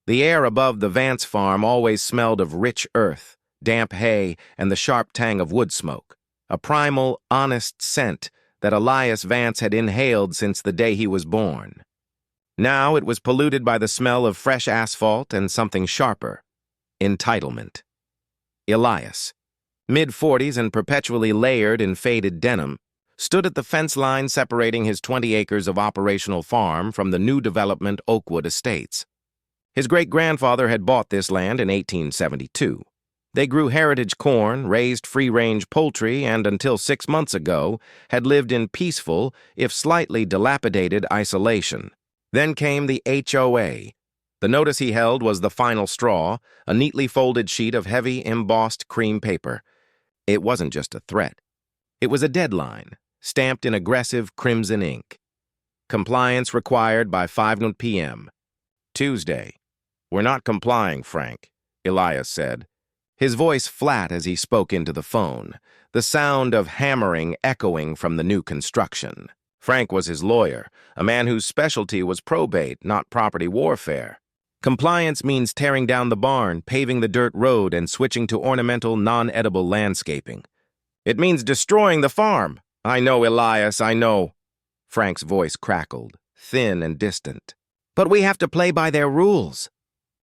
The air above the Vance farm always smelled of rich earth, damp hay, and the sharp tang of wood smoke, a primal, honest scent that Elias Vance had inhaled since the day he was born. Now it was polluted by the smell of fresh asphalt and something sharper: entitlement. Elias, mid-40s and perpetually layered in faded denim, stood at the fence line separating his 20 acres of operational farm from the new development Oakwood Estates. His great-grandfather had bought this land in 1872. They grew heritage corn, raised free-range poultry, and until 6 months ago had lived in peaceful, if slightly dilapidated, isolation. Then came the HOA. The notice he held was the final straw, a neatly folded sheet of heavy, embossed cream paper. It wasn't just a threat. It was a deadline, stamped in aggressive crimson ink. Compliance required by 5 p.m. Tuesday. "We're not complying, Frank," Elias said, his voice flat as he spoke into the phone, the sound of hammering echoing from the new construction. Frank was his lawyer, a man whose specialty was probate, not property warfare. Compliance means tearing down the barn, paving the dirt road, and switching to ornamental, non-edible landscaping. It means destroying the farm. "I know, Elias, I know." Frank's voice crackled, thin and distant. "But we have to play by their rules."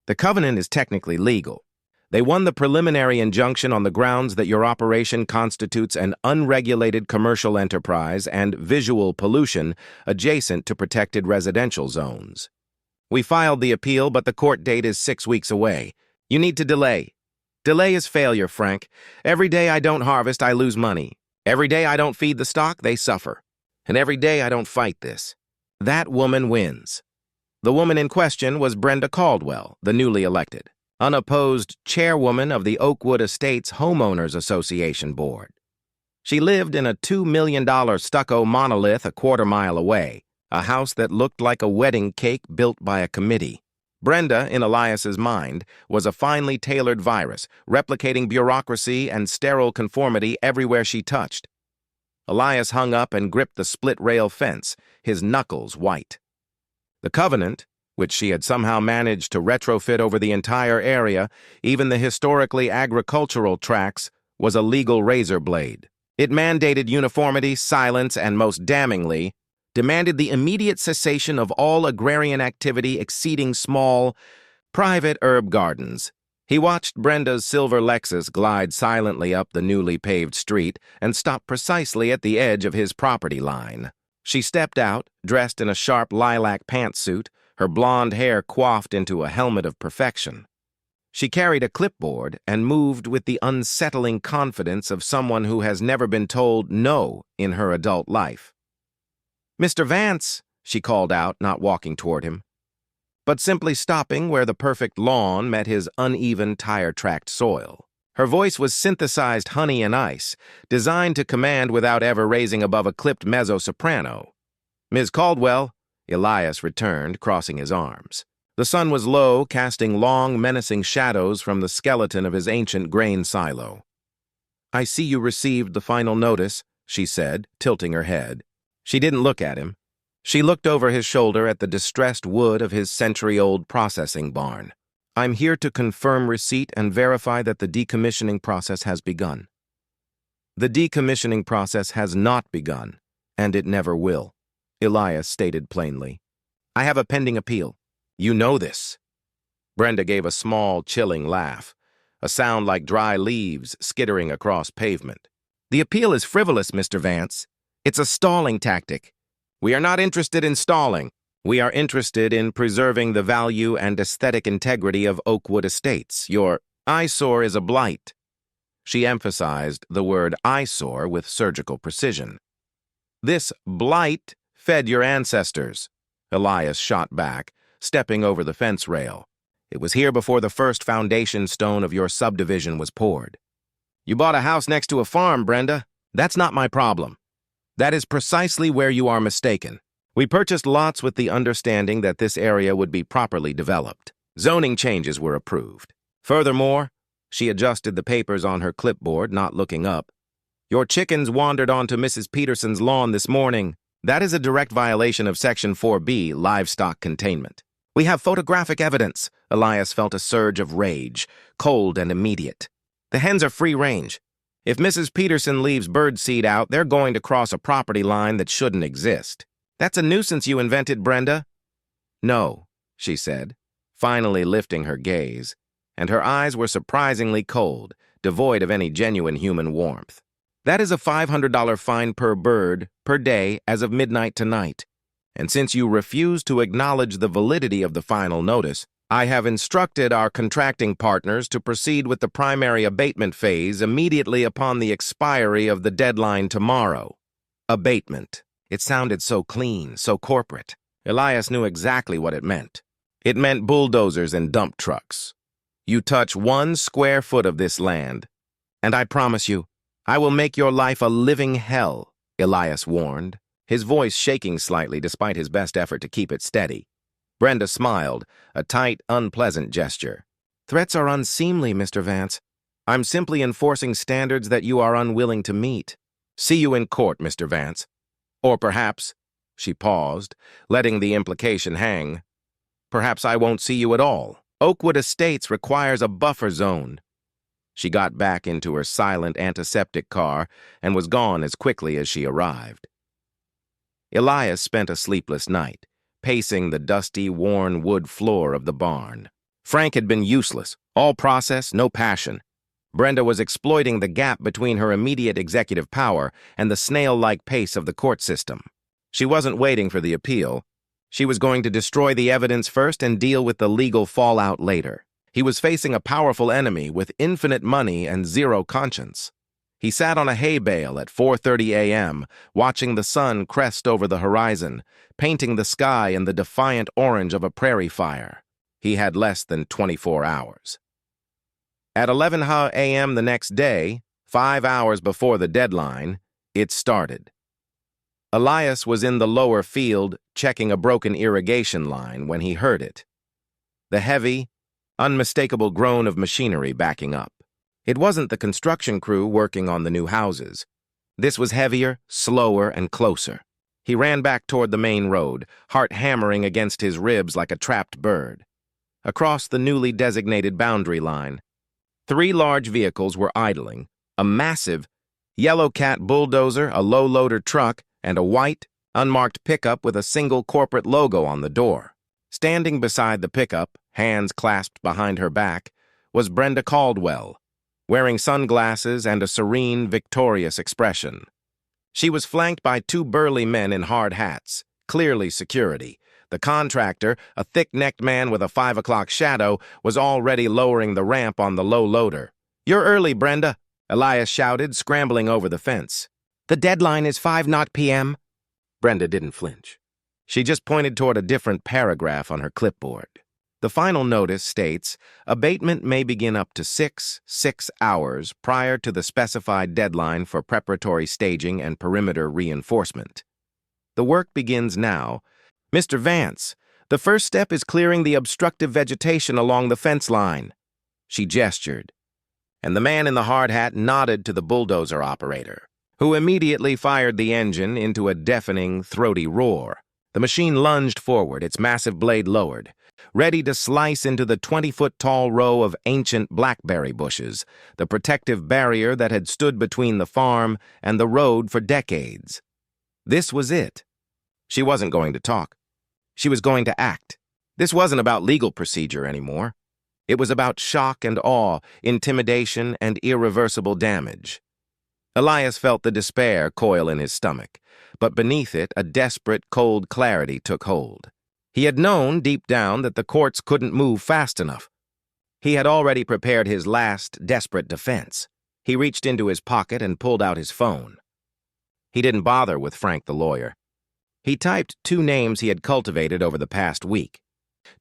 "The covenant is technically legal. They won the preliminary injunction on the grounds that your operation constitutes an unregulated commercial enterprise and visual pollution adjacent to protected residential zones. We filed the appeal, but the court date is 6 weeks away. You need to delay. Delay is failure, Frank. Every day I don't harvest, I lose money. Every day I don't feed the stock, they suffer. And every day I don't fight this. That woman wins." The woman in question was Brenda Caldwell, the newly elected, unopposed chairwoman of the Oakwood Estates Homeowners Association Board. She lived in a $2 million stucco monolith a quarter-mile away, a house that looked like a wedding cake built by a committee. Brenda, in Elias's mind, was a finely tailored virus, replicating bureaucracy and sterile conformity everywhere she touched. Elias hung up and gripped the split-rail fence, his knuckles white. The covenant, which she had somehow managed to retrofit over the entire area, even the historically agricultural tracts, was a legal razor blade. It mandated uniformity, silence, and most damningly, demanded the immediate cessation of all agrarian activity exceeding small, private herb gardens. He watched Brenda's silver Lexus glide silently up the newly paved street and stop precisely at the edge of his property line. She stepped out, dressed in a sharp lilac pantsuit, her blonde hair coiffed into a helmet of perfection. She carried a clipboard and moved with the unsettling confidence of someone who has never been told no in her adult life. "Mr. Vance," she called out, not walking toward him, but simply stopping where the perfect lawn met his uneven, tire-tracked soil. Her voice was synthesized honey and ice, designed to command without ever raising above a clipped mezzo-soprano. "Ms. Caldwell," Elias returned, crossing his arms. The sun was low, casting long, menacing shadows from the skeleton of his ancient grain silo. "I see you received the final notice," she said, tilting her head. She didn't look at him. She looked over his shoulder at the distressed wood of his century-old processing barn. "I'm here to confirm receipt and verify that the decommissioning process has begun." "The decommissioning process has not begun, and it never will," Elias stated plainly. "I have a pending appeal. You know this." Brenda gave a small, chilling laugh, a sound like dry leaves skittering across pavement. "The appeal is frivolous, Mr. Vance. It's a stalling tactic. We are not interested in stalling. We are interested in preserving the value and aesthetic integrity of Oakwood Estates. Your eyesore is a blight." She emphasized the word eyesore with surgical precision. "This blight fed your ancestors," Elias shot back, stepping over the fence rail. "It was here before the first foundation stone of your subdivision was poured." "You bought a house next to a farm, Brenda. That's not my problem." "That is precisely where you are mistaken. We purchased lots with the understanding that this area would be properly developed. Zoning changes were approved. Furthermore," she adjusted the papers on her clipboard, not looking up, "your chickens wandered onto Mrs. Peterson's lawn this morning. That is a direct violation of Section 4B, livestock containment. We have photographic evidence. Elias felt a surge of rage, cold and immediate. The hens are free range. If Mrs. Peterson leaves birdseed out, they're going to cross a property line that shouldn't exist. That's a nuisance you invented, Brenda. No, she said, finally lifting her gaze, and her eyes were surprisingly cold, devoid of any genuine human warmth. That is a $500 fine per bird, per day, as of midnight tonight. And since you refuse to acknowledge the validity of the final notice, I have instructed our contracting partners to proceed with the primary abatement phase immediately upon the expiry of the deadline tomorrow. Abatement. It sounded so clean, so corporate. Elias knew exactly what it meant. It meant bulldozers and dump trucks. You touch 1 square foot of this land, and I promise you, I will make your life a living hell, Elias warned, his voice shaking slightly despite his best effort to keep it steady. Brenda smiled, a tight, unpleasant gesture. Threats are unseemly, Mr. Vance. I'm simply enforcing standards that you are unwilling to meet. See you in court, Mr. Vance. Or perhaps, she paused, letting the implication hang, perhaps I won't see you at all. Oakwood Estates requires a buffer zone. She got back into her silent antiseptic car and was gone as quickly as she arrived. Elias spent a sleepless night, pacing the dusty, worn wood floor of the barn. Frank had been useless, all process, no passion. Brenda was exploiting the gap between her immediate executive power and the snail-like pace of the court system. She wasn't waiting for the appeal. She was going to destroy the evidence first and deal with the legal fallout later. He was facing a powerful enemy with infinite money and zero conscience. He sat on a hay bale at 4:30 a.m., watching the sun crest over the horizon, painting the sky in the defiant orange of a prairie fire. He had less than 24 hours. At 11 a.m. the next day, 5 hours before the deadline, it started. Elias was in the lower field checking a broken irrigation line when he heard it. The heavy, unmistakable groan of machinery backing up. It wasn't the construction crew working on the new houses. This was heavier, slower, and closer. He ran back toward the main road, heart hammering against his ribs like a trapped bird. Across the newly designated boundary line, 3 large vehicles were idling, a massive yellow cat bulldozer, a low-loader truck, and a white, unmarked pickup with a single corporate logo on the door. Standing beside the pickup, hands clasped behind her back, was Brenda Caldwell, wearing sunglasses and a serene, victorious expression. She was flanked by 2 burly men in hard hats, clearly security. The contractor, a thick-necked man with a 5 o'clock shadow, was already lowering the ramp on the low loader. "You're early, Brenda," Elias shouted, scrambling over the fence. "The deadline is 5:00 p.m. Brenda didn't flinch. She just pointed toward a different paragraph on her clipboard. The final notice states, abatement may begin up to 6 hours prior to the specified deadline for preparatory staging and perimeter reinforcement. The work begins now. Mr. Vance, the first step is clearing the obstructive vegetation along the fence line. She gestured, and the man in the hard hat nodded to the bulldozer operator, who immediately fired the engine into a deafening, throaty roar. The machine lunged forward, its massive blade lowered, ready to slice into the 20-foot-tall row of ancient blackberry bushes, the protective barrier that had stood between the farm and the road for decades. This was it. She wasn't going to talk. She was going to act. This wasn't about legal procedure anymore. It was about shock and awe, intimidation, and irreversible damage. Elias felt the despair coil in his stomach, but beneath it a desperate, cold clarity took hold. He had known deep down that the courts couldn't move fast enough. He had already prepared his last, desperate defense. He reached into his pocket and pulled out his phone. He didn't bother with Frank the lawyer. He typed 2 names he had cultivated over the past week.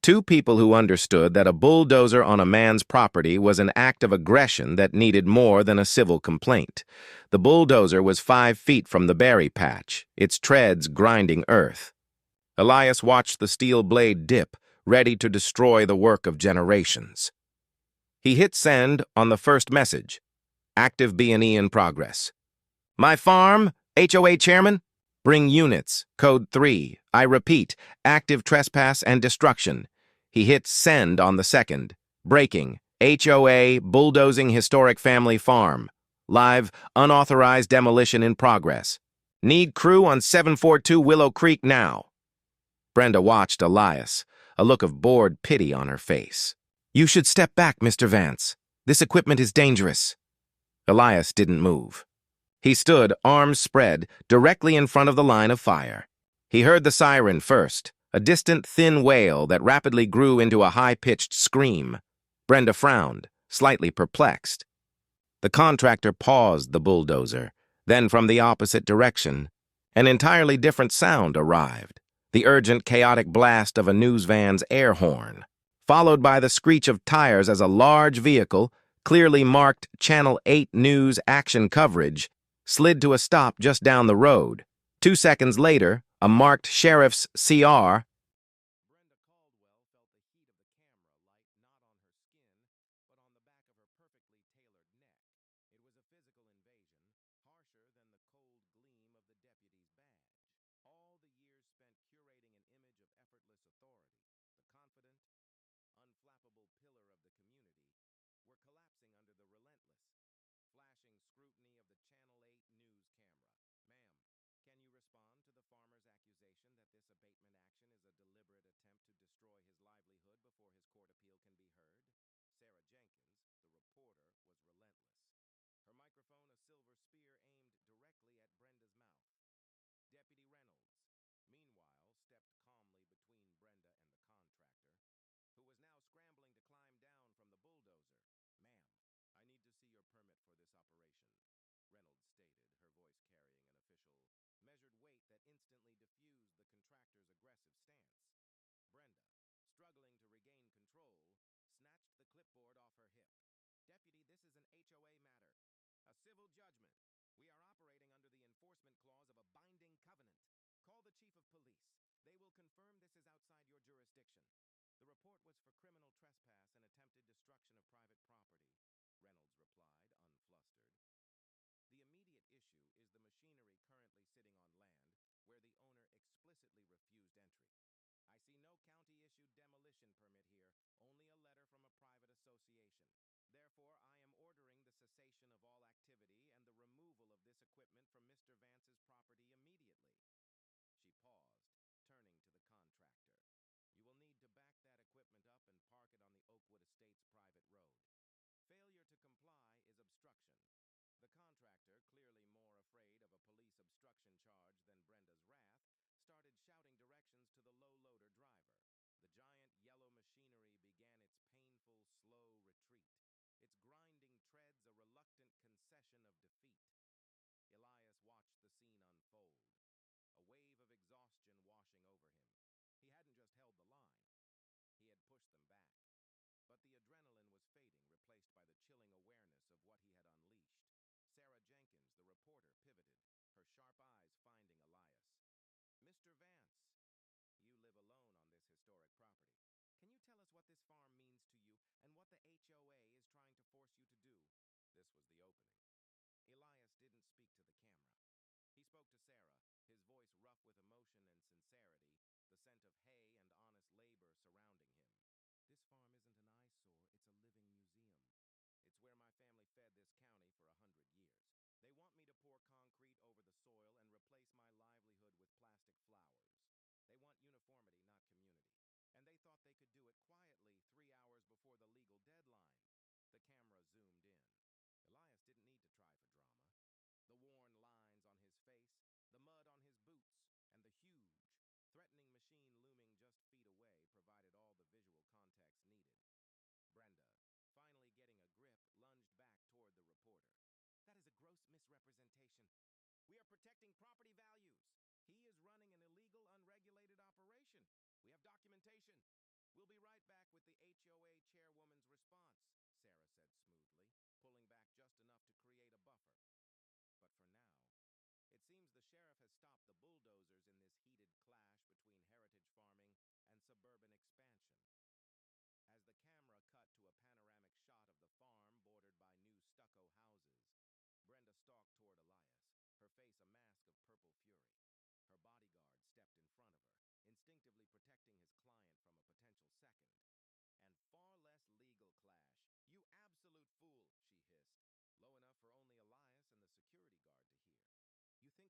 2 people who understood that a bulldozer on a man's property was an act of aggression that needed more than a civil complaint. The bulldozer was 5 feet from the berry patch, its treads grinding earth. Elias watched the steel blade dip, ready to destroy the work of generations. He hit send on the first message. Active B&E in progress. My farm, HOA chairman? Bring units. Code 3. I repeat, active trespass and destruction. He hit send on the second. Breaking. HOA bulldozing historic family farm. Live unauthorized demolition in progress. Need crew on 742 Willow Creek now. Brenda watched Elias, a look of bored pity on her face. You should step back, Mr. Vance. This equipment is dangerous. Elias didn't move. He stood, arms spread, directly in front of the line of fire. He heard the siren first, a distant, thin wail that rapidly grew into a high-pitched scream. Brenda frowned, slightly perplexed. The contractor paused the bulldozer. Then from the opposite direction, an entirely different sound arrived. The urgent, chaotic blast of a news van's air horn, followed by the screech of tires as a large vehicle, clearly marked Channel 8 News action coverage, slid to a stop just down the road. 2 seconds later, a marked sheriff's CR.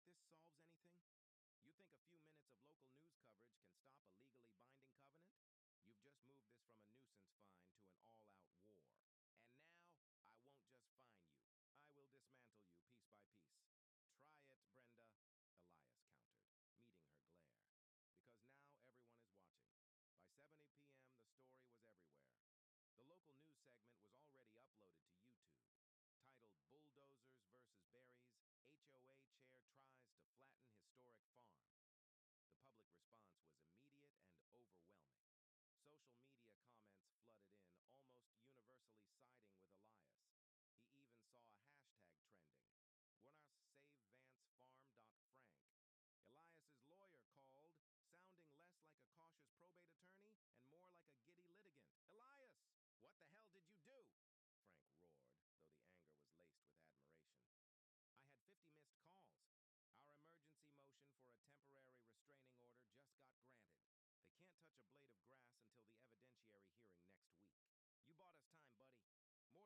think this solves anything? You think a few minutes of local news coverage can stop a legally binding covenant? You've just moved this from a nuisance fine to an all-out war. And now, I won't just fine you. I will dismantle you piece by piece. Try it, Brenda, Elias countered, meeting her glare. Because now everyone is watching. By 7 p.m., the story was everywhere. The local news segment was already uploaded to YouTube. Titled Bulldozers versus Berries, HOA Chair Tries to Flatten Historic Farm. The public response was immediate and overwhelming. Social media comments flooded in, almost universally siding with Elias. He even saw a hashtag trending, #WannasSaveVanceFarm.Frank.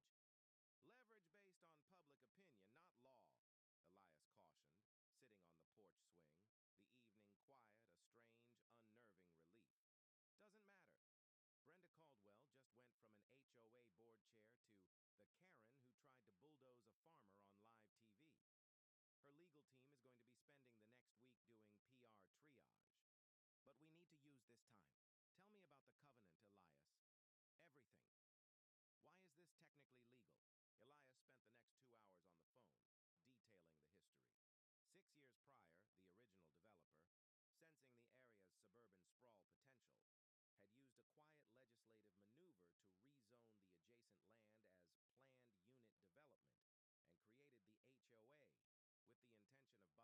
Elias's lawyer called, sounding less like a cautious probate attorney and more like a giddy litigant. Elias, what the hell did you do? Frank roared, though the anger was laced with admiration. I had 50 missed calls. Our emergency motion for a temporary restraining order just got granted. They can't touch a blade of grass until the evidentiary hearing next week. You bought us time, buddy. More than time. You gave us leverage. Leverage based on public opinion, not law, Elias cautioned, sitting on the porch swing, the evening quiet, a strange, unnerving relief. Doesn't matter. Brenda Caldwell just went from an HOA board chair to the Karen who tried to bulldoze a farmer on live TV. Her legal team is going to be spending the next week doing PR triage. But we need to use this time. Tell me about the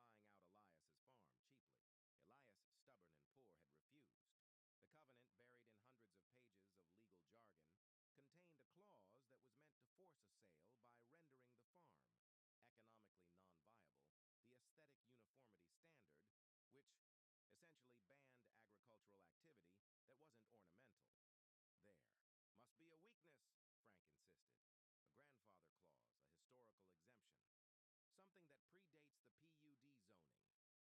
covenant, Elias. Everything. Why is this technically legal? Elias spent the next 2 hours on the phone, detailing the history. 6 years prior, the original developer, sensing the area's suburban sprawl potential, had used a quiet legislative maneuver to rezone the adjacent land as planned unit development and created the HOA with the intention of buying out Elias's farm cheaply. Elias, stubborn and poor, had refused. The covenant, buried in hundreds of pages of legal jargon, contained a clause that was meant to force a sale by rendering the farm economically non-viable, the aesthetic uniformity standard, which essentially banned agricultural activity that wasn't ornamental. There must be a weakness, Frank insisted. A grandfather clause, a historical exemption. Something that predates the PUD zoning. I've looked, Frank. My parents fought them 10 years ago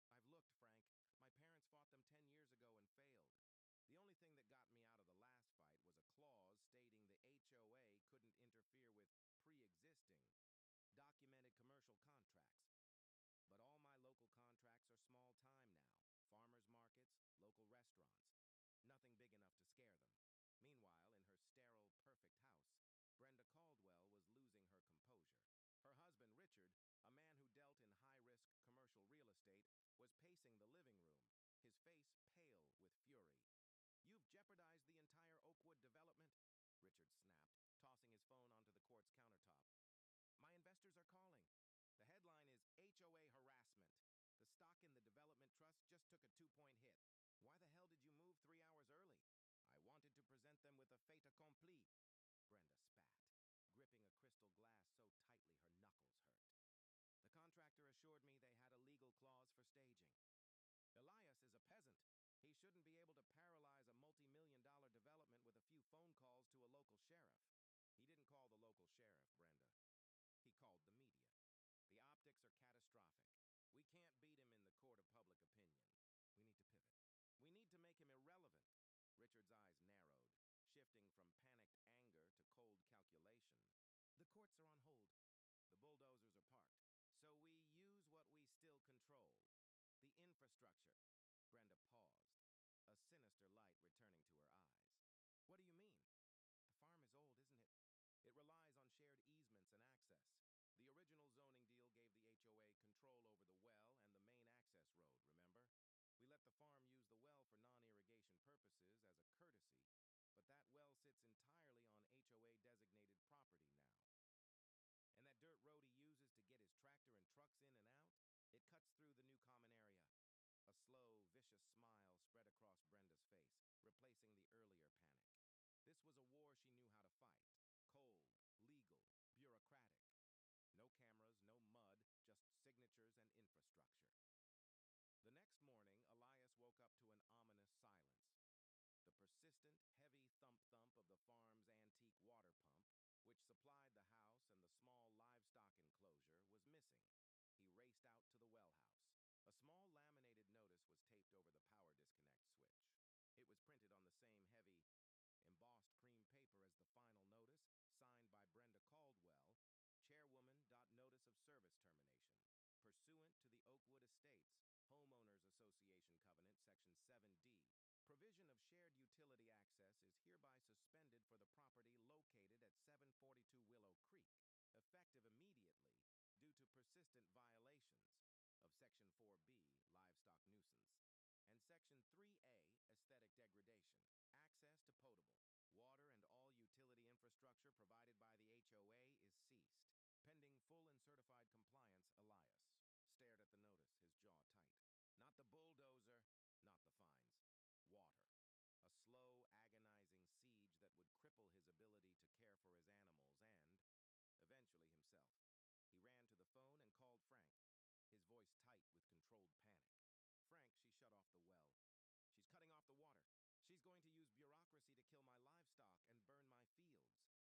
and failed. The only thing that got me out of the last fight was a clause stating the HOA couldn't interfere with pre-existing, documented commercial contracts. But all my local contracts are small time now. Farmers markets, local restaurants. Nothing big enough to scare them. Meanwhile, in her sterile, perfect house, Brenda Caldwell was losing her composure. Her husband, Richard, a man who dealt in high-risk commercial real estate, was pacing the living room, his face pale with fury. You've jeopardized the entire Oakwood development, Richard snapped, tossing his phone onto the court's countertop. My investors are calling. The headline is HOA harassment. The stock in the development trust just took a 2-point hit. Why the hell did you move 3 hours early? I wanted to present them with a fait accompli. Brenda spat, gripping a crystal glass so tightly her knuckles hurt. The contractor assured me they had a legal clause for staging. Elias is a peasant. He shouldn't be able to paralyze a multi-million-dollar development with a few phone calls to a local sheriff. He didn't call the local sheriff, Brenda. He called the media. The optics are catastrophic. We can't beat him in the court of public opinion. We need to pivot. We need to make him irrelevant. Richard's eyes narrowed, shifting from panicked anger to cold calculation. The courts are on hold. The bulldozers are parked. So we use what we still control. The infrastructure. Brenda paused, a sinister light returning to her eyes. What do you mean? The farm is old, isn't it? It relies on shared easements and access. The original zoning deal gave the HOA control over the well and the main access road, remember? We let the farm use the well for non-irrigation purposes as a courtesy, but that well sits entirely on HOA-designated property now. And that dirt road he uses to get his tractor and trucks in and out, it cuts through the new common area. A slow, vicious smile spread across Brenda's face, replacing the earlier panic. This was a war she knew how to fight. Cold, legal, bureaucratic. No cameras, no mud, just signatures and infrastructure. The next morning, Elias woke up to an ominous silence. The persistent, heavy thump-thump of the farm's antique water pump, which supplied the house and the small livestock enclosure, was missing. He raced to the Oakwood Estates, Homeowners Association Covenant, Section 7D. Provision of shared utility access is hereby suspended for the property located at 742 Willow Creek, effective immediately due to persistent violations of Section 4B, livestock nuisance, and Section 3A, aesthetic degradation. Access to potable water and all utility infrastructure provided by the HOA is ceased. Pending full and certified compliance, Elias stared at the notice, his jaw tight. Not the bulldozer, not the fines. Water. A slow, agonizing siege that would cripple his ability to care for his animals and, eventually, himself. He ran to the phone and called Frank, his voice tight with controlled panic. Frank, she shut off the well. She's cutting off the water. She's going to use bureaucracy to kill my livestock and burn my fields. Frank was already aware. I just got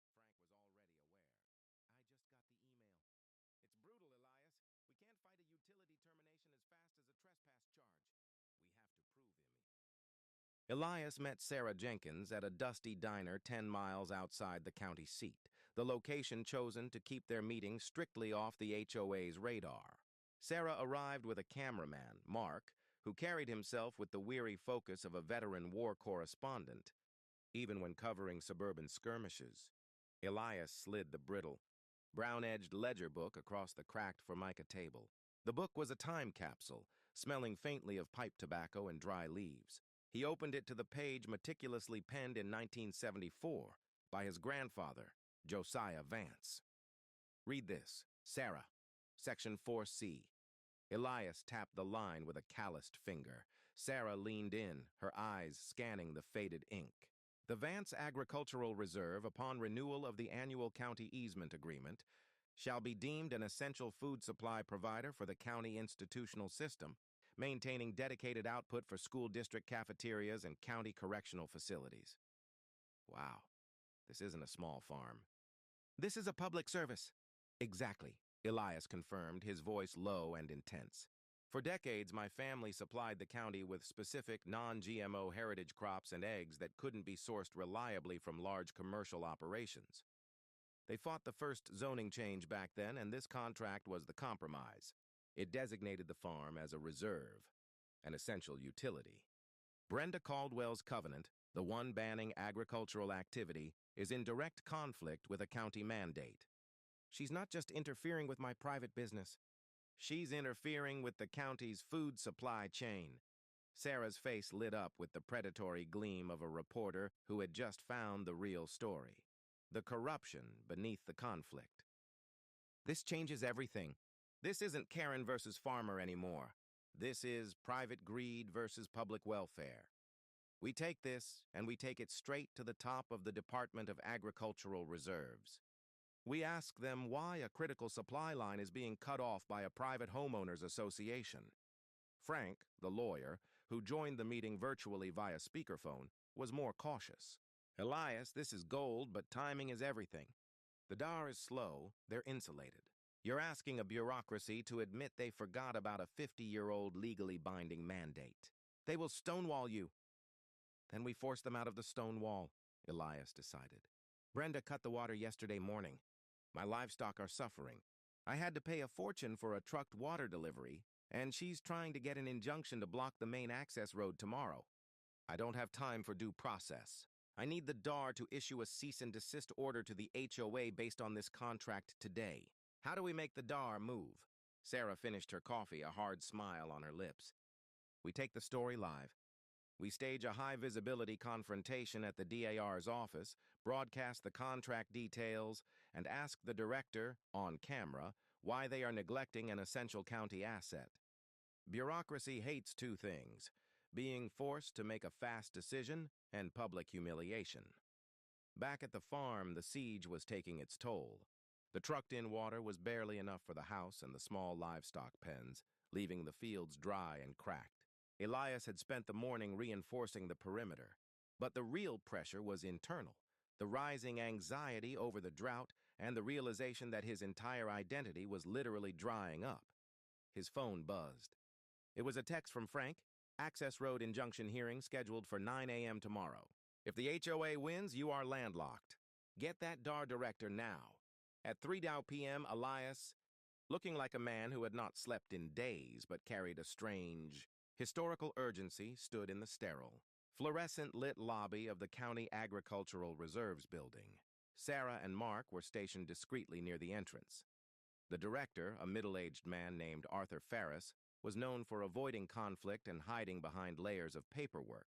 the email. It's brutal, Elias. We can't fight a utility termination as fast as a trespass charge. We have to prove him. Elias met Sarah Jenkins at a dusty diner 10 miles outside the county seat, the location chosen to keep their meeting strictly off the HOA's radar. Sarah arrived with a cameraman, Mark, who carried himself with the weary focus of a veteran war correspondent. Even when covering suburban skirmishes, Elias slid the brittle, brown-edged ledger book across the cracked Formica table. The book was a time capsule, smelling faintly of pipe tobacco and dry leaves. He opened it to the page meticulously penned in 1974 by his grandfather, Josiah Vance. Read this, Sarah, Section 4C. Elias tapped the line with a calloused finger. Sarah leaned in, her eyes scanning the faded ink. The Vance Agricultural Reserve, upon renewal of the annual county easement agreement, shall be deemed an essential food supply provider for the county institutional system, maintaining dedicated output for school district cafeterias and county correctional facilities. Wow, this isn't a small farm. This is a public service. Exactly, Elias confirmed, his voice low and intense. For decades, my family supplied the county with specific non-GMO heritage crops and eggs that couldn't be sourced reliably from large commercial operations. They fought the first zoning change back then, and this contract was the compromise. It designated the farm as a reserve, an essential utility. Brenda Caldwell's covenant, the one banning agricultural activity, is in direct conflict with a county mandate. She's not just interfering with my private business. She's interfering with the county's food supply chain. Sarah's face lit up with the predatory gleam of a reporter who had just found the real story. The corruption beneath the conflict. This changes everything. This isn't Karen versus Farmer anymore. This is private greed versus public welfare. We take this, and we take it straight to the top of the Department of Agricultural Reserves. We ask them why a critical supply line is being cut off by a private homeowners association. Frank, the lawyer, who joined the meeting virtually via speakerphone, was more cautious. Elias, this is gold, but timing is everything. The DAR is slow, they're insulated. You're asking a bureaucracy to admit they forgot about a 50-year-old legally binding mandate. They will stonewall you. Then we force them out of the stone wall, Elias decided. Brenda cut the water yesterday morning. My livestock are suffering. I had to pay a fortune for a trucked water delivery, and she's trying to get an injunction to block the main access road tomorrow. I don't have time for due process. I need the DAR to issue a cease and desist order to the HOA based on this contract today. How do we make the DAR move? Sarah finished her coffee, a hard smile on her lips. We take the story live. We stage a high-visibility confrontation at the DAR's office, broadcast the contract details, and ask the director, on camera, why they are neglecting an essential county asset. Bureaucracy hates two things: being forced to make a fast decision and public humiliation. Back at the farm, the siege was taking its toll. The trucked-in water was barely enough for the house and the small livestock pens, leaving the fields dry and cracked. Elias had spent the morning reinforcing the perimeter. But the real pressure was internal, the rising anxiety over the drought and the realization that his entire identity was literally drying up. His phone buzzed. It was a text from Frank. Access Road injunction hearing scheduled for 9 a.m. tomorrow. If the HOA wins, you are landlocked. Get that DAR director now. At 3 p.m., Elias, looking like a man who had not slept in days but carried a strange, historical urgency, stood in the sterile, fluorescent-lit lobby of the County Agricultural Reserves building. Sarah and Mark were stationed discreetly near the entrance. The director, a middle-aged man named Arthur Ferris, was known for avoiding conflict and hiding behind layers of paperwork.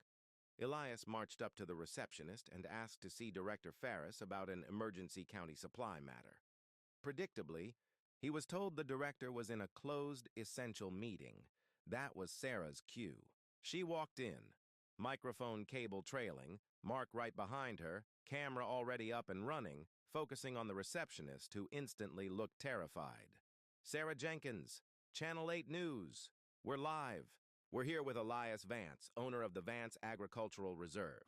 Elias marched up to the receptionist and asked to see Director Ferris about an emergency county supply matter. Predictably, he was told the director was in a closed, essential meeting. That was Sarah's cue. She walked in, microphone cable trailing, Mark right behind her, camera already up and running, focusing on the receptionist, who instantly looked terrified. "Sarah Jenkins, Channel 8 News. We're live. We're here with Elias Vance, owner of the Vance Agricultural Reserve.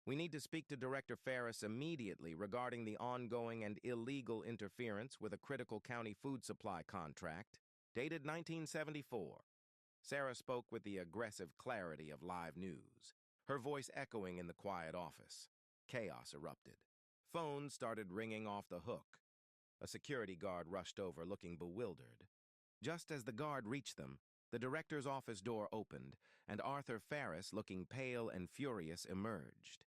We need to speak to Director Ferris immediately regarding the ongoing and illegal interference with a critical county food supply contract, dated 1974. Sarah spoke with the aggressive clarity of live news, her voice echoing in the quiet office. Chaos erupted. Phones started ringing off the hook. A security guard rushed over, looking bewildered. Just as the guard reached them, the director's office door opened, and Arthur Ferris, looking pale and furious, emerged.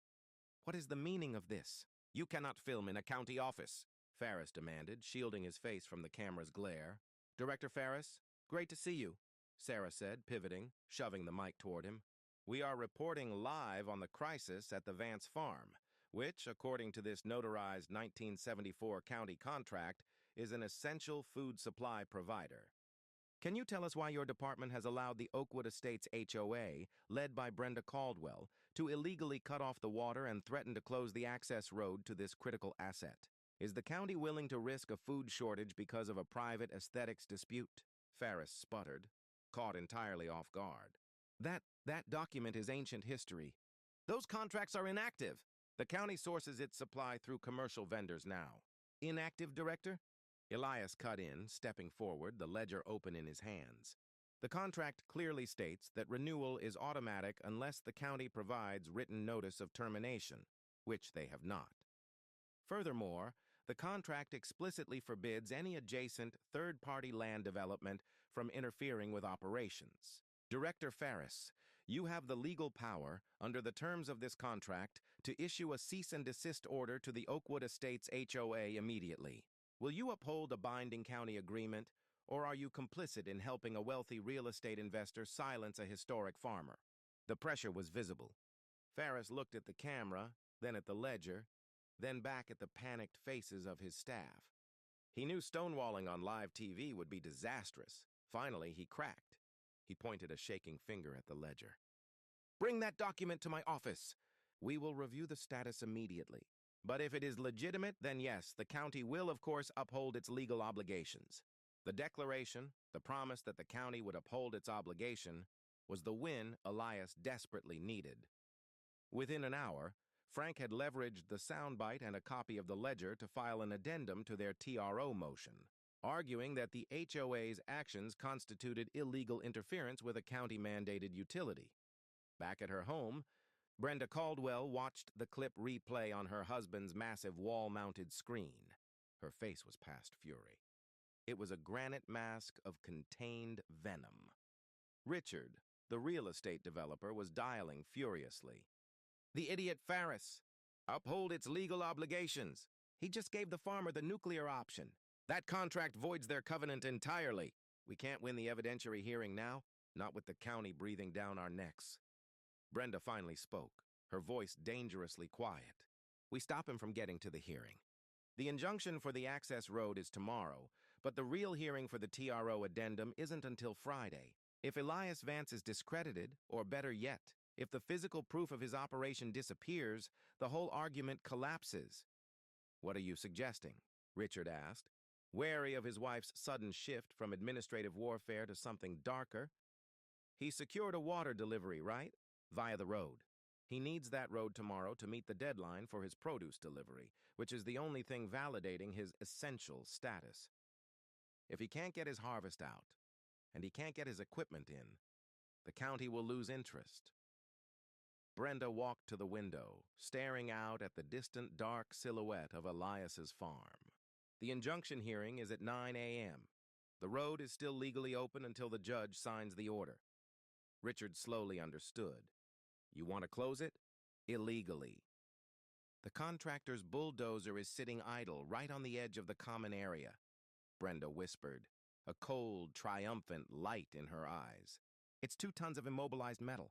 "What is the meaning of this? You cannot film in a county office," Ferris demanded, shielding his face from the camera's glare. "Director Ferris, great to see you," Sarah said, pivoting, shoving the mic toward him. "We are reporting live on the crisis at the Vance farm, which, according to this notarized 1974 county contract, is an essential food supply provider. Can you tell us why your department has allowed the Oakwood Estates HOA, led by Brenda Caldwell, to illegally cut off the water and threaten to close the access road to this critical asset? Is the county willing to risk a food shortage because of a private aesthetics dispute?" Ferris sputtered, caught entirely off guard. That document is ancient history. Those contracts are inactive. The county sources its supply through commercial vendors now." "Inactive, Director?" Elias cut in, stepping forward, the ledger open in his hands. "The contract clearly states that renewal is automatic unless the county provides written notice of termination, which they have not. Furthermore, the contract explicitly forbids any adjacent third-party land development from interfering with operations. Director Ferris, you have the legal power, under the terms of this contract, to issue a cease-and-desist order to the Oakwood Estates HOA immediately. Will you uphold a binding county agreement, or are you complicit in helping a wealthy real estate investor silence a historic farmer?" The pressure was visible. Ferris looked at the camera, then at the ledger, then back at the panicked faces of his staff. He knew stonewalling on live TV would be disastrous. Finally, he cracked. He pointed a shaking finger at the ledger. "Bring that document to my office. We will review the status immediately. But if it is legitimate, then yes, the county will, of course, uphold its legal obligations." The declaration, the promise that the county would uphold its obligation, was the win Elias desperately needed. Within an hour, Frank had leveraged the soundbite and a copy of the ledger to file an addendum to their TRO motion, arguing that the HOA's actions constituted illegal interference with a county-mandated utility. Back at her home, Brenda Caldwell watched the clip replay on her husband's massive wall-mounted screen. Her face was past fury. It was a granite mask of contained venom. Richard, the real estate developer, was dialing furiously. "The idiot Ferris! Uphold its legal obligations! He just gave the farmer the nuclear option. That contract voids their covenant entirely. We can't win the evidentiary hearing now, not with the county breathing down our necks." Brenda finally spoke, her voice dangerously quiet. "We stop him from getting to the hearing. The injunction for the access road is tomorrow, but the real hearing for the TRO addendum isn't until Friday. If Elias Vance is discredited, or better yet, if the physical proof of his operation disappears, the whole argument collapses." "What are you suggesting?" Richard asked, wary of his wife's sudden shift from administrative warfare to something darker. "He secured a water delivery, right? Via the road. He needs that road tomorrow to meet the deadline for his produce delivery, which is the only thing validating his essential status. If he can't get his harvest out, and he can't get his equipment in, the county will lose interest." Brenda walked to the window, staring out at the distant dark silhouette of Elias's farm. "The injunction hearing is at 9 a.m. The road is still legally open until the judge signs the order. Richard slowly understood. You want to close it? Illegally. The contractor's bulldozer is sitting idle right on the edge of the common area, Brenda whispered, a cold, triumphant light in her eyes. It's 2 tons of immobilized metal.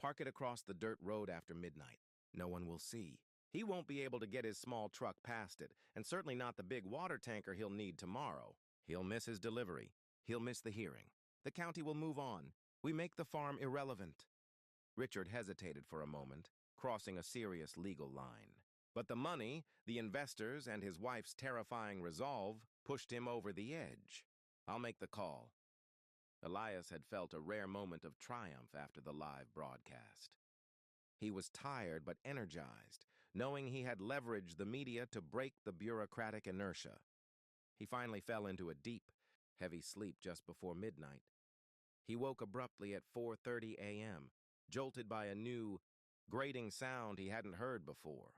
Park it across the dirt road after midnight. No one will see. He won't be able to get his small truck past it, and certainly not the big water tanker he'll need tomorrow. He'll miss his delivery. He'll miss the hearing. The county will move on. We make the farm irrelevant. Richard hesitated for a moment, crossing a serious legal line. But the money, the investors, and his wife's terrifying resolve pushed him over the edge. I'll make the call. Elias had felt a rare moment of triumph after the live broadcast. He was tired but energized, knowing he had leveraged the media to break the bureaucratic inertia. He finally fell into a deep, heavy sleep just before midnight. He woke abruptly at 4:30 a.m., jolted by a new, grating sound he hadn't heard before,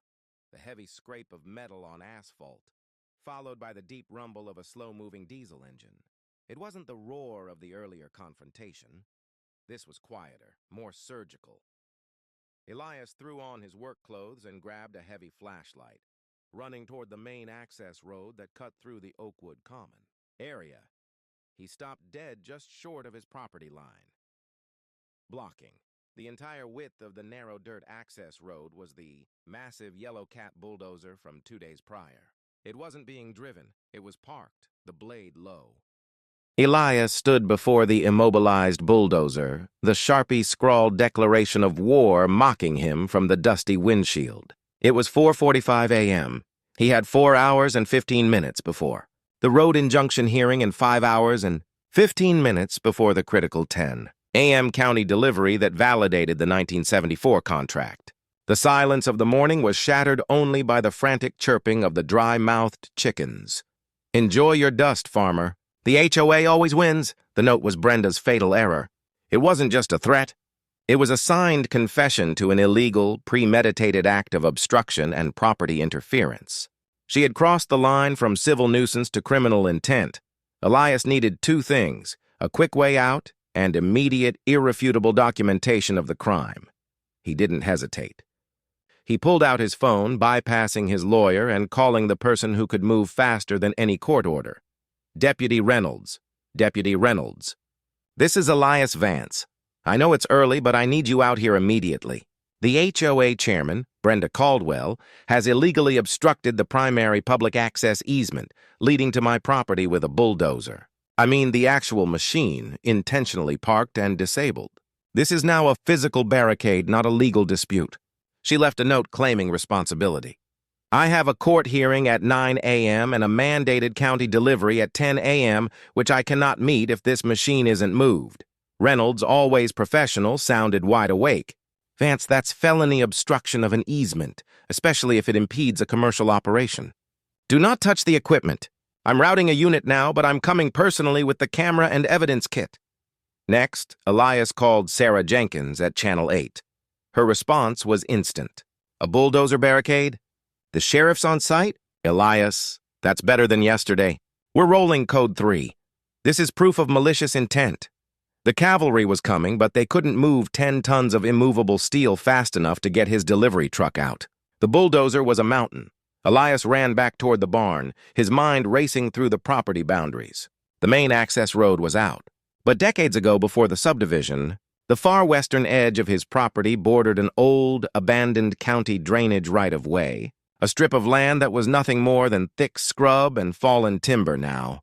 the heavy scrape of metal on asphalt, followed by the deep rumble of a slow-moving diesel engine. It wasn't the roar of the earlier confrontation. This was quieter, more surgical. Elias threw on his work clothes and grabbed a heavy flashlight, running toward the main access road that cut through the Oakwood Common area. He stopped dead just short of his property line. Blocking the entire width of the narrow dirt access road was the massive yellow cat bulldozer from 2 days prior. It wasn't being driven. It was parked, the blade low. Elias stood before the immobilized bulldozer, the Sharpie-scrawled declaration of war mocking him from the dusty windshield. It was 4:45 a.m. He had 4 hours and 15 minutes before the road injunction hearing and 5 hours and 15 minutes before the critical 10 a.m. county delivery that validated the 1974 contract. The silence of the morning was shattered only by the frantic chirping of the dry-mouthed chickens. Enjoy your dust, farmer. The HOA always wins, the note was Brenda's fatal error. It wasn't just a threat. It was a signed confession to an illegal, premeditated act of obstruction and property interference. She had crossed the line from civil nuisance to criminal intent. Elias needed 2 things, a quick way out and immediate, irrefutable documentation of the crime. He didn't hesitate. He pulled out his phone, bypassing his lawyer and calling the person who could move faster than any court order. Deputy Reynolds. Deputy Reynolds. This is Elias Vance. I know it's early, but I need you out here immediately. The HOA chairman, Brenda Caldwell, has illegally obstructed the primary public access easement, leading to my property with a bulldozer. I mean the actual machine, intentionally parked and disabled. This is now a physical barricade, not a legal dispute. She left a note claiming responsibility. I have a court hearing at 9 a.m. and a mandated county delivery at 10 a.m., which I cannot meet if this machine isn't moved. Reynolds, always professional, sounded wide awake. Vance, that's felony obstruction of an easement, especially if it impedes a commercial operation. Do not touch the equipment. I'm routing a unit now, but I'm coming personally with the camera and evidence kit. Next, Elias called Sarah Jenkins at Channel 8. Her response was instant. A bulldozer barricade? The sheriff's on site? Elias, that's better than yesterday. We're rolling Code 3. This is proof of malicious intent. The cavalry was coming, but they couldn't move 10 tons of immovable steel fast enough to get his delivery truck out. The bulldozer was a mountain. Elias ran back toward the barn, his mind racing through the property boundaries. The main access road was out. But decades ago, before the subdivision, the far western edge of his property bordered an old, abandoned county drainage right-of-way, a strip of land that was nothing more than thick scrub and fallen timber now.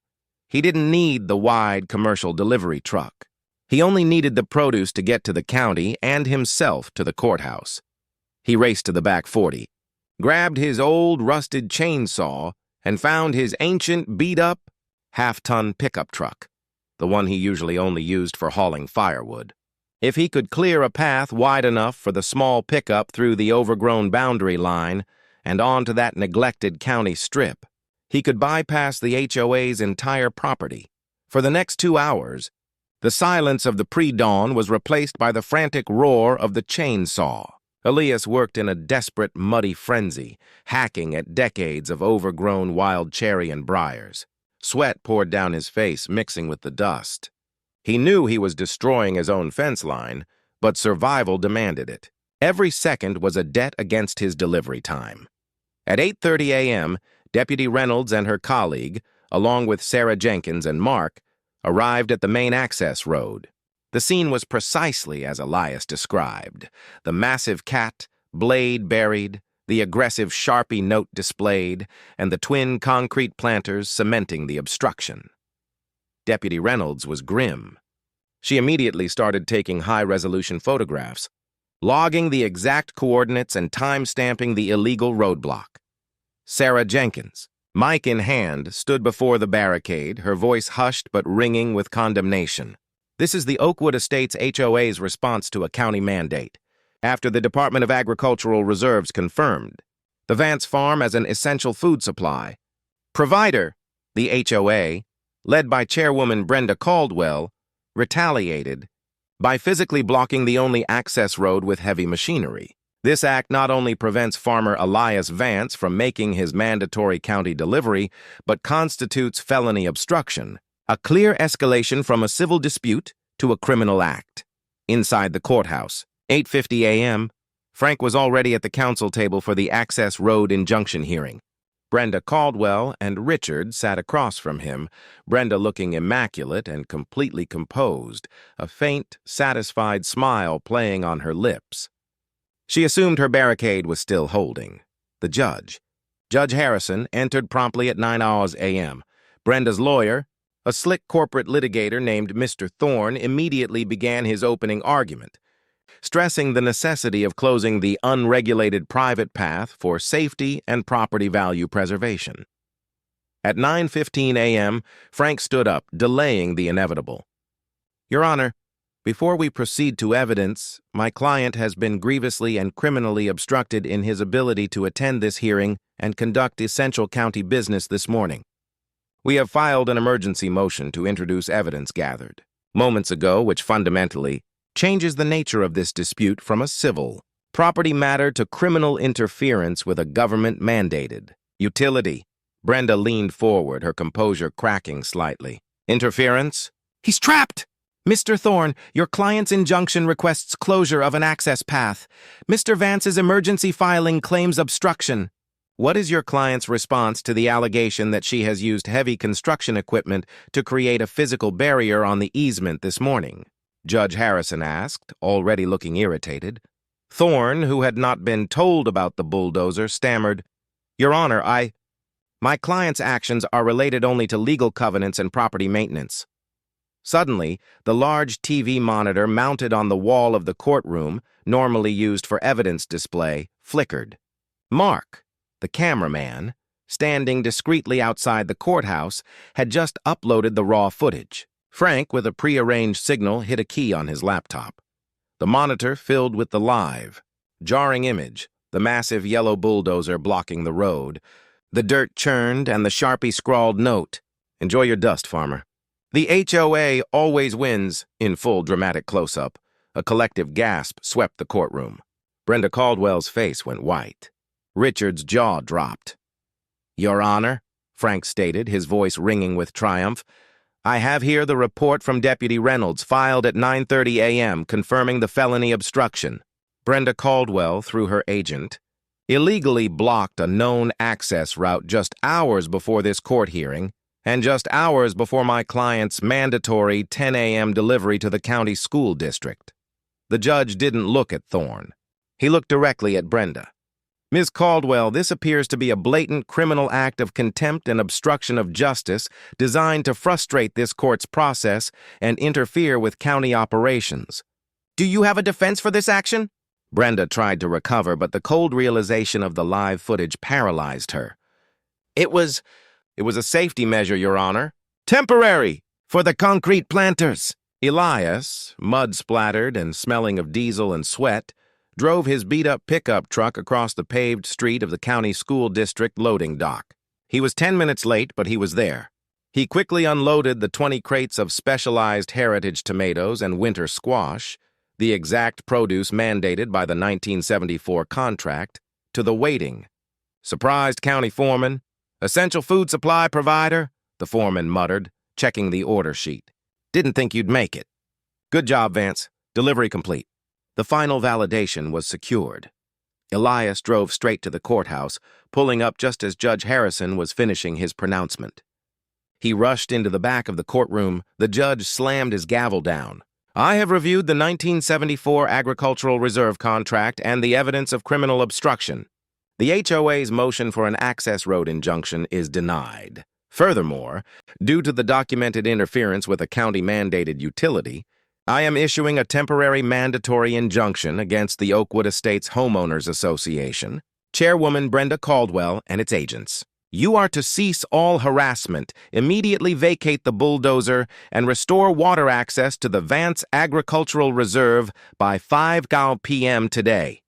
He didn't need the wide commercial delivery truck. He only needed the produce to get to the county and himself to the courthouse. He raced to the back 40, grabbed his old rusted chainsaw, and found his ancient beat-up, half-ton pickup truck, the one he usually only used for hauling firewood. If he could clear a path wide enough for the small pickup through the overgrown boundary line and onto that neglected county strip, he could bypass the HOA's entire property. For the next 2 hours, the silence of the pre-dawn was replaced by the frantic roar of the chainsaw. Elias worked in a desperate, muddy frenzy, hacking at decades of overgrown wild cherry and briars. Sweat poured down his face, mixing with the dust. He knew he was destroying his own fence line, but survival demanded it. Every second was a debt against his delivery time. At 8:30 a.m., Deputy Reynolds and her colleague, along with Sarah Jenkins and Mark, arrived at the main access road. The scene was precisely as Elias described. The massive cat, blade buried, the aggressive Sharpie note displayed, and the twin concrete planters cementing the obstruction. Deputy Reynolds was grim. She immediately started taking high-resolution photographs, logging the exact coordinates and time-stamping the illegal roadblock. Sarah Jenkins, mic in hand, stood before the barricade, her voice hushed but ringing with condemnation. This is the Oakwood Estates HOA's response to a county mandate, after the Department of Agricultural Reserves confirmed the Vance Farm as an essential food supply provider. The HOA, led by Chairwoman Brenda Caldwell, retaliated by physically blocking the only access road with heavy machinery. This act not only prevents farmer Elias Vance from making his mandatory county delivery, but constitutes felony obstruction, a clear escalation from a civil dispute to a criminal act. Inside the courthouse, 8:50 a.m., Frank was already at the council table for the access road injunction hearing. Brenda Caldwell and Richard sat across from him, Brenda looking immaculate and completely composed, a faint, satisfied smile playing on her lips. She assumed her barricade was still holding. The judge, Judge Harrison, entered promptly at 9 a.m. Brenda's lawyer, a slick corporate litigator named Mr. Thorne, immediately began his opening argument, stressing the necessity of closing the unregulated private path for safety and property value preservation. At 9:15 a.m., Frank stood up, delaying the inevitable. Your Honor, before we proceed to evidence, my client has been grievously and criminally obstructed in his ability to attend this hearing and conduct essential county business this morning. We have filed an emergency motion to introduce evidence gathered moments ago, which fundamentally changes the nature of this dispute from a civil property matter to criminal interference with a government-mandated utility. Brenda leaned forward, her composure cracking slightly. Interference? He's trapped! Mr. Thorne, your client's injunction requests closure of an access path. Mr. Vance's emergency filing claims obstruction. What is your client's response to the allegation that she has used heavy construction equipment to create a physical barrier on the easement this morning? Judge Harrison asked, already looking irritated. Thorne, who had not been told about the bulldozer, stammered, Your Honor, my client's actions are related only to legal covenants and property maintenance. Suddenly, the large TV monitor mounted on the wall of the courtroom, normally used for evidence display, flickered. Mark, the cameraman, standing discreetly outside the courthouse, had just uploaded the raw footage. Frank, with a prearranged signal, hit a key on his laptop. The monitor filled with the live, jarring image, the massive yellow bulldozer blocking the road. The dirt churned and the Sharpie scrawled note, Enjoy your dust, farmer. The HOA always wins, in full dramatic close-up. A collective gasp swept the courtroom. Brenda Caldwell's face went white. Richard's jaw dropped. Your Honor, Frank stated, his voice ringing with triumph, I have here the report from Deputy Reynolds filed at 9:30 a.m. confirming the felony obstruction. Brenda Caldwell, through her agent, illegally blocked a known access route just hours before this court hearing and just hours before my client's mandatory 10 a.m. delivery to the county school district. The judge didn't look at Thorne. He looked directly at Brenda. Ms. Caldwell, this appears to be a blatant criminal act of contempt and obstruction of justice designed to frustrate this court's process and interfere with county operations. Do you have a defense for this action? Brenda tried to recover, but the cold realization of the live footage paralyzed her. It was a safety measure, Your Honor. Temporary, for the concrete planters. Elias, mud-splattered and smelling of diesel and sweat, drove his beat-up pickup truck across the paved street of the county school district loading dock. He was 10 minutes late, but he was there. He quickly unloaded the 20 crates of specialized heritage tomatoes and winter squash, the exact produce mandated by the 1974 contract, to the waiting, surprised county foreman, essential food supply provider, the foreman muttered, checking the order sheet. "Didn't think you'd make it." "Good job, Vance. Delivery complete." The final validation was secured. Elias drove straight to the courthouse, pulling up just as Judge Harrison was finishing his pronouncement. He rushed into the back of the courtroom. The judge slammed his gavel down. "I have reviewed the 1974 Agricultural Reserve contract and the evidence of criminal obstruction. The HOA's motion for an access road injunction is denied. Furthermore, due to the documented interference with a county-mandated utility, I am issuing a temporary mandatory injunction against the Oakwood Estates Homeowners Association, Chairwoman Brenda Caldwell, and its agents. You are to cease all harassment, immediately vacate the bulldozer, and restore water access to the Vance Agricultural Reserve by 5 p.m. today."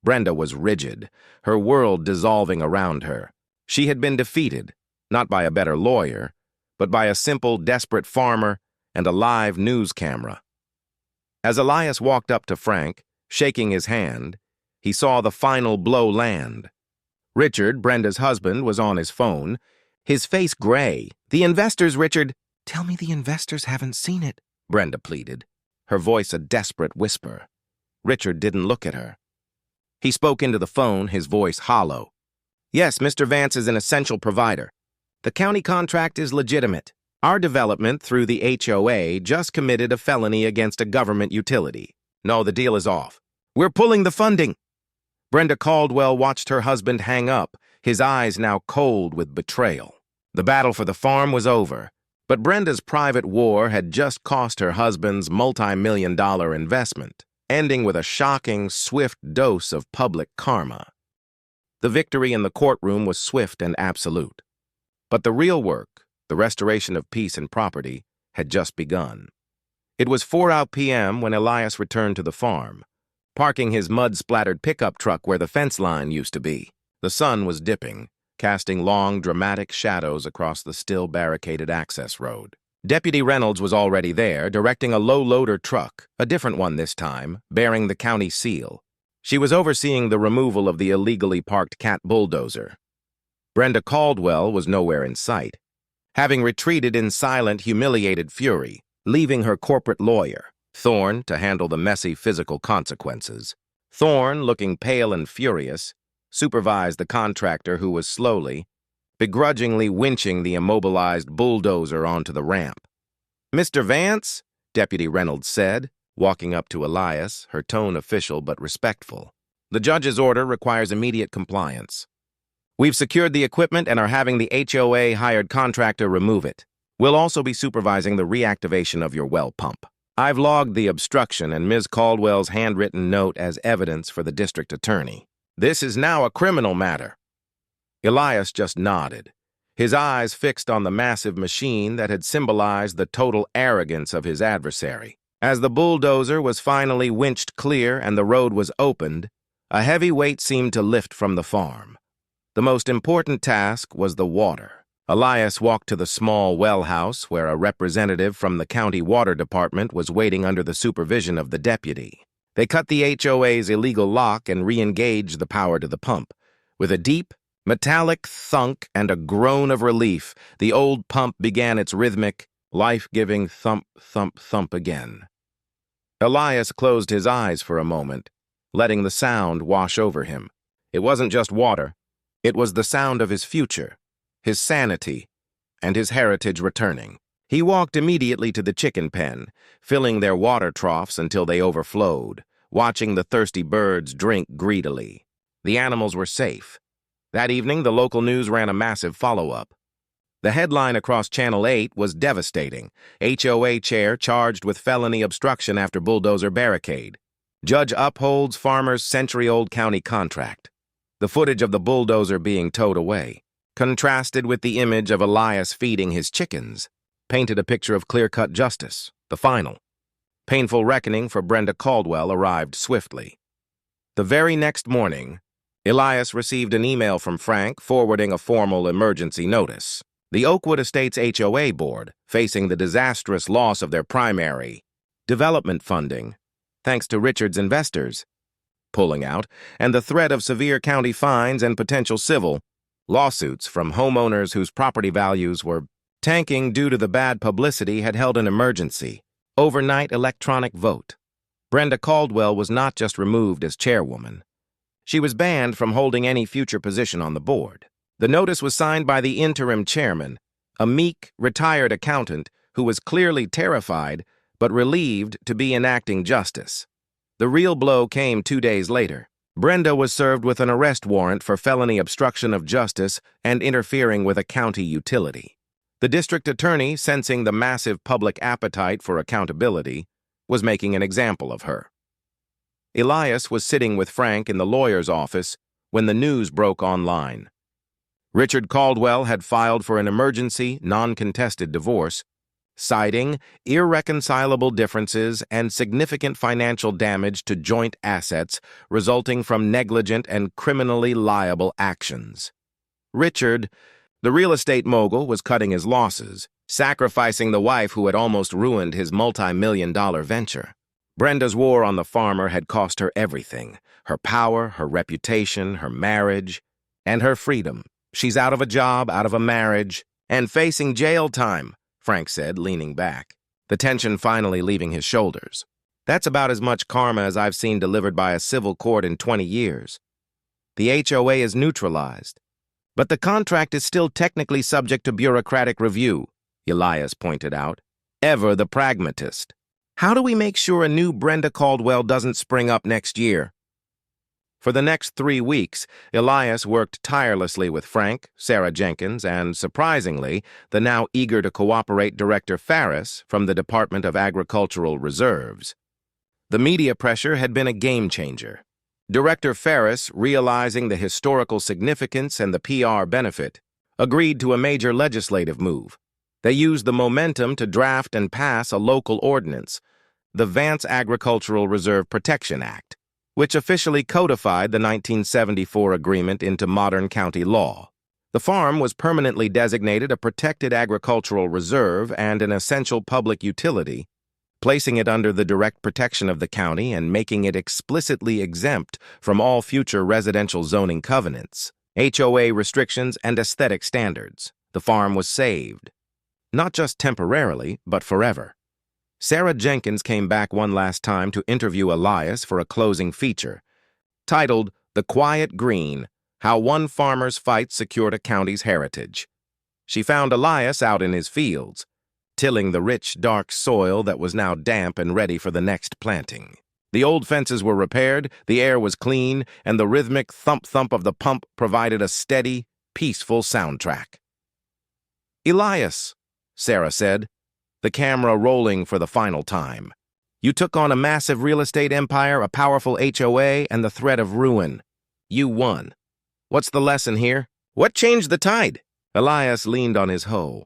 Brenda was rigid, her world dissolving around her. She had been defeated, not by a better lawyer, but by a simple, desperate farmer and a live news camera. As Elias walked up to Frank, shaking his hand, he saw the final blow land. Richard, Brenda's husband, was on his phone, his face gray. "The investors, Richard." "Tell me the investors haven't seen it," Brenda pleaded, her voice a desperate whisper. Richard didn't look at her. He spoke into the phone, his voice hollow. "Yes, Mr. Vance is an essential provider. The county contract is legitimate. Our development through the HOA just committed a felony against a government utility. No, the deal is off. We're pulling the funding." Brenda Caldwell watched her husband hang up, his eyes now cold with betrayal. The battle for the farm was over, but Brenda's private war had just cost her husband's multi-million-dollar investment, ending with a shocking, swift dose of public karma. The victory in the courtroom was swift and absolute. But the real work, the restoration of peace and property, had just begun. It was 4 p.m. when Elias returned to the farm, parking his mud-splattered pickup truck where the fence line used to be. The sun was dipping, casting long, dramatic shadows across the still barricaded access road. Deputy Reynolds was already there, directing a low-loader truck, a different one this time, bearing the county seal. She was overseeing the removal of the illegally parked cat bulldozer. Brenda Caldwell was nowhere in sight, having retreated in silent, humiliated fury, leaving her corporate lawyer, Thorne, to handle the messy physical consequences. Thorne, looking pale and furious, supervised the contractor who was slowly, begrudgingly winching the immobilized bulldozer onto the ramp. "Mr. Vance," Deputy Reynolds said, walking up to Elias, her tone official but respectful. "The judge's order requires immediate compliance. We've secured the equipment and are having the HOA hired contractor remove it. We'll also be supervising the reactivation of your well pump. I've logged the obstruction and Ms. Caldwell's handwritten note as evidence for the district attorney. This is now a criminal matter." Elias just nodded, his eyes fixed on the massive machine that had symbolized the total arrogance of his adversary. As the bulldozer was finally winched clear and the road was opened, a heavy weight seemed to lift from the farm. The most important task was the water. Elias walked to the small well house where a representative from the county water department was waiting under the supervision of the deputy. They cut the HOA's illegal lock and re-engaged the power to the pump. With a deep, metallic thunk and a groan of relief, the old pump began its rhythmic, life-giving thump, thump, thump again. Elias closed his eyes for a moment, letting the sound wash over him. It wasn't just water. It was the sound of his future, his sanity, and his heritage returning. He walked immediately to the chicken pen, filling their water troughs until they overflowed, watching the thirsty birds drink greedily. The animals were safe. That evening, the local news ran a massive follow-up. The headline across Channel 8 was devastating. HOA chair charged with felony obstruction after bulldozer barricade. Judge upholds farmer's century-old county contract. The footage of the bulldozer being towed away, contrasted with the image of Elias feeding his chickens, painted a picture of clear-cut justice, the final. Painful reckoning for Brenda Caldwell arrived swiftly. The very next morning, Elias received an email from Frank forwarding a formal emergency notice. The Oakwood Estates HOA board, facing the disastrous loss of their primary development funding, thanks to Richard's investors pulling out, and the threat of severe county fines and potential civil lawsuits from homeowners whose property values were Tanking due to the bad publicity had held an emergency, overnight electronic vote. Brenda Caldwell was not just removed as chairwoman. She was banned from holding any future position on the board. The notice was signed by the interim chairman, a meek, retired accountant who was clearly terrified but relieved to be enacting justice. The real blow came 2 days later. Brenda was served with an arrest warrant for felony obstruction of justice and interfering with a county utility. The district attorney, sensing the massive public appetite for accountability, was making an example of her. Elias was sitting with Frank in the lawyer's office when the news broke online. Richard Caldwell had filed for an emergency, non-contested divorce, citing irreconcilable differences and significant financial damage to joint assets resulting from negligent and criminally liable actions. Richard, the real estate mogul, was cutting his losses, sacrificing the wife who had almost ruined his multi-million-dollar venture. Brenda's war on the farmer had cost her everything: her power, her reputation, her marriage, and her freedom. She's out of a job, out of a marriage, and facing jail time, Frank said, leaning back, the tension finally leaving his shoulders. That's about as much karma as I've seen delivered by a civil court in 20 years. The HOA is neutralized, but the contract is still technically subject to bureaucratic review, Elias pointed out, ever the pragmatist. How do we make sure a new Brenda Caldwell doesn't spring up next year? For the next 3 weeks, Elias worked tirelessly with Frank, Sarah Jenkins, and, surprisingly, the now eager-to-cooperate Director Ferris from the Department of Agricultural Reserves. The media pressure had been a game-changer. Director Ferris, realizing the historical significance and the PR benefit, agreed to a major legislative move. They used the momentum to draft and pass a local ordinance, the Vance Agricultural Reserve Protection Act, which officially codified the 1974 agreement into modern county law. The farm was permanently designated a protected agricultural reserve and an essential public utility, placing it under the direct protection of the county and making it explicitly exempt from all future residential zoning covenants, HOA restrictions, and aesthetic standards. The farm was saved, not just temporarily, but forever. Sarah Jenkins came back one last time to interview Elias for a closing feature, titled The Quiet Green: How One Farmer's Fight Secured a County's Heritage. She found Elias out in his fields, tilling the rich, dark soil that was now damp and ready for the next planting. The old fences were repaired, the air was clean, and the rhythmic thump-thump of the pump provided a steady, peaceful soundtrack. "Elias," Sarah said, the camera rolling for the final time, "you took on a massive real estate empire, a powerful HOA, and the threat of ruin. You won. What's the lesson here? What changed the tide?" Elias leaned on his hoe,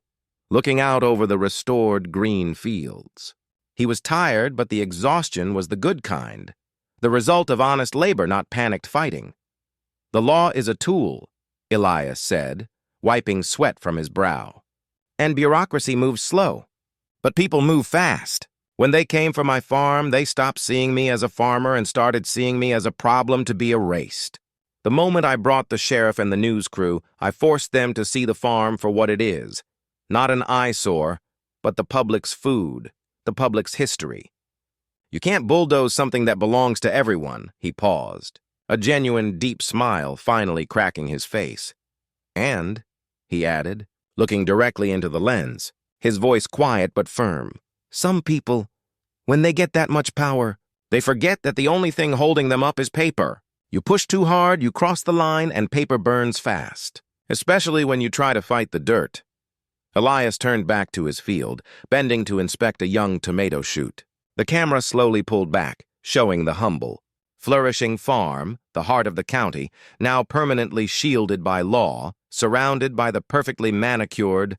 looking out over the restored green fields. He was tired, but the exhaustion was the good kind, the result of honest labor, not panicked fighting. "The law is a tool," Elias said, wiping sweat from his brow. "And bureaucracy moves slow. But people move fast. When they came for my farm, they stopped seeing me as a farmer and started seeing me as a problem to be erased. The moment I brought the sheriff and the news crew, I forced them to see the farm for what it is. Not an eyesore, but the public's food, the public's history. You can't bulldoze something that belongs to everyone." He paused, a genuine deep smile finally cracking his face. "And," he added, looking directly into the lens, his voice quiet but firm, "some people, when they get that much power, they forget that the only thing holding them up is paper. You push too hard, you cross the line, and paper burns fast, especially when you try to fight the dirt." Elias turned back to his field, bending to inspect a young tomato shoot. The camera slowly pulled back, showing the humble, flourishing farm, the heart of the county, now permanently shielded by law, surrounded by the perfectly manicured,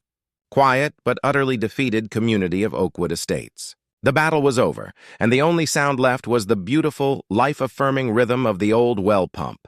quiet but utterly defeated community of Oakwood Estates. The battle was over, and the only sound left was the beautiful, life-affirming rhythm of the old well pump.